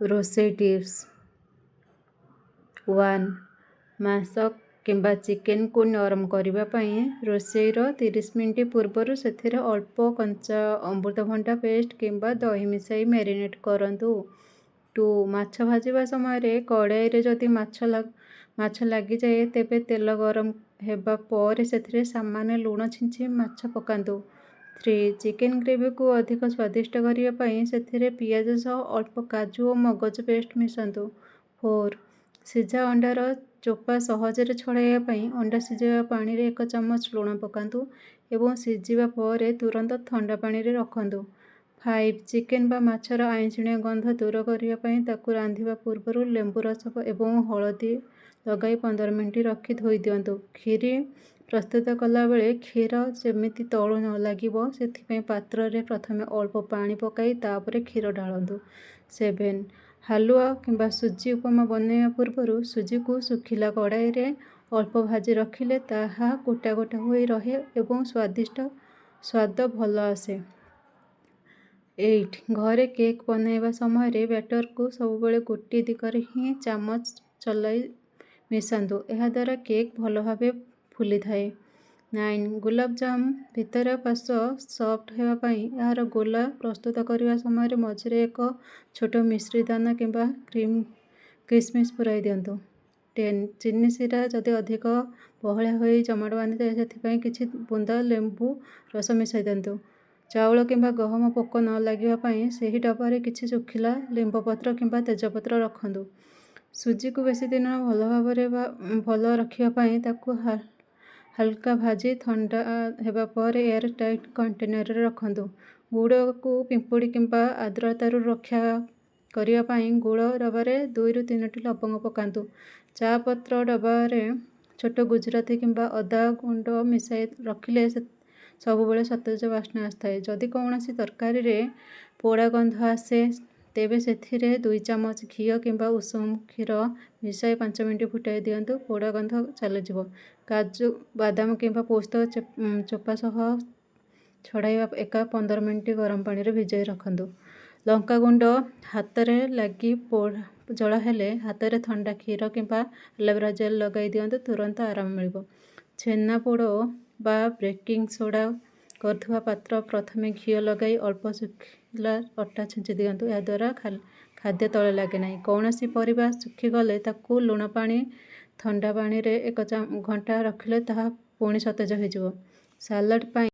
रोषेई tips 1 मांस किंबा chicken को नरम करने रोषेईर 30 मिनिट पूर्वर से अल्प कंचा अमृतभंडा पेस्ट किंबा दही मिसाई मैरिनेट करंतु। 2 माछ भाजिबा समय कड़ाई रे जदि माछ लगी जाए तेबे तेल गरम हेबा पर से सामान्य लुण छिंची माछ पकांतु। 3 चिकेन ग्रेवी को अधिक स्वादिष्ट करने से पियाज सह अल्प काजू और मगज पेस्ट मिसांतु। 4 सीझा अंडार चोपा सहजरे छड़ाइवाई अंडा सीझाइवा पानी रे 1 चमच लुण पकांतु एवं सीझिबा पर तुरंत ठंडा पानी रे रखंतु। 5 चिकेन बा माछर आइंसिणिया गंध दूर करने ताकू रांधिबा पूर्वर लेंबू रस एवं हलदी लगाई 15 मिनिट रखी धोई दियंतु। खीरी प्रस्तुत कला बेले क्षीर जेमिति तळु न लागिबो सेथिपई पात्र रे प्रथमे अल्प पानी पकाई तापरे क्षीर ढालंतु। 7 हालुआ किंबा सुजी उपमा बनैया पूर्वर सुजी को सुखिला कड़ाई रे अल्प भाजी रखिले ताहा गोटा गोटा होई रहे एवं स्वाद भल आसे। 8 घरे केक बनैबा समय बैटर को सबुबले गोटे दिगरे ही चामच चलाई मिसांतु एहा द्वारा केक भल भावे फुली थाए। 9 गुलाब जाम भितर पार्श्व सॉफ्ट हेबापई यार गोला प्रस्तुत करने समय मझिरे 1 छोट मिश्री दाना किंबा किसमिस पुराई दियंतु। 10 चीनी सीरा जदि अधिक बहलिया होई जमाट बांधि जाए सेथिपई किछि बुंदा लेंबू रस मिसाई दियंतु। चाउल किंबा गहम पोक न लागिबापई सेही डबारे किछि सुखिला लिंब पत्र किंबा तेजपत्र रखंतु। सुजी को बेसी दिन भल रखिबापई ताकू हल्का भाजी ठंडा हेबा पर एयर टाइट कंटेनर रे रखंतु। गुड़ को पिंपुड़ी किंबा आर्द्रतारू रक्षा करने गुड़ डबारे 2 ରୁ 3ଟି लवंग पकांतु। चा पत्र डबारे छोट गुजराती किंबा अदा गुंड मिसाई रखिले सबुबले सतेज बास्ना आसथाए। जदि कौनसी तरकारी रे पोड़ा गंध आसे तेबे सेथिरे 2 चामच घी किंबा उषुम क्षीर मिसाई 5 मिनिट फुटाई दियंतु पोड़ा गंध चलीजिवो। काजू बादाम किंबा पोस्त चोपा सह छड़ाइवा 15 मिनिट गरम पानी रे भिजाई रखंतु। लंका गुंड हाथ रे लगी जला हेले हाथ रे ठंडा क्षीर किंबा एलोवेरा जेल लगाई दियंतु तुरंत आराम मिलिबो। छेना पोड़ बा बेकिंग सोडा करथुवा पात्र प्रथमे घी लगाई अल्प सुखिला अटा छिंची दियंतु या द्वारा खाद्य तले लागे नाही। कौनसी परिबा सुखी गले ताकू लुण पानी ठंडा पानी रे 1 घंटा रखिले ताहा पुणी सतेज होइजिवो। सालाड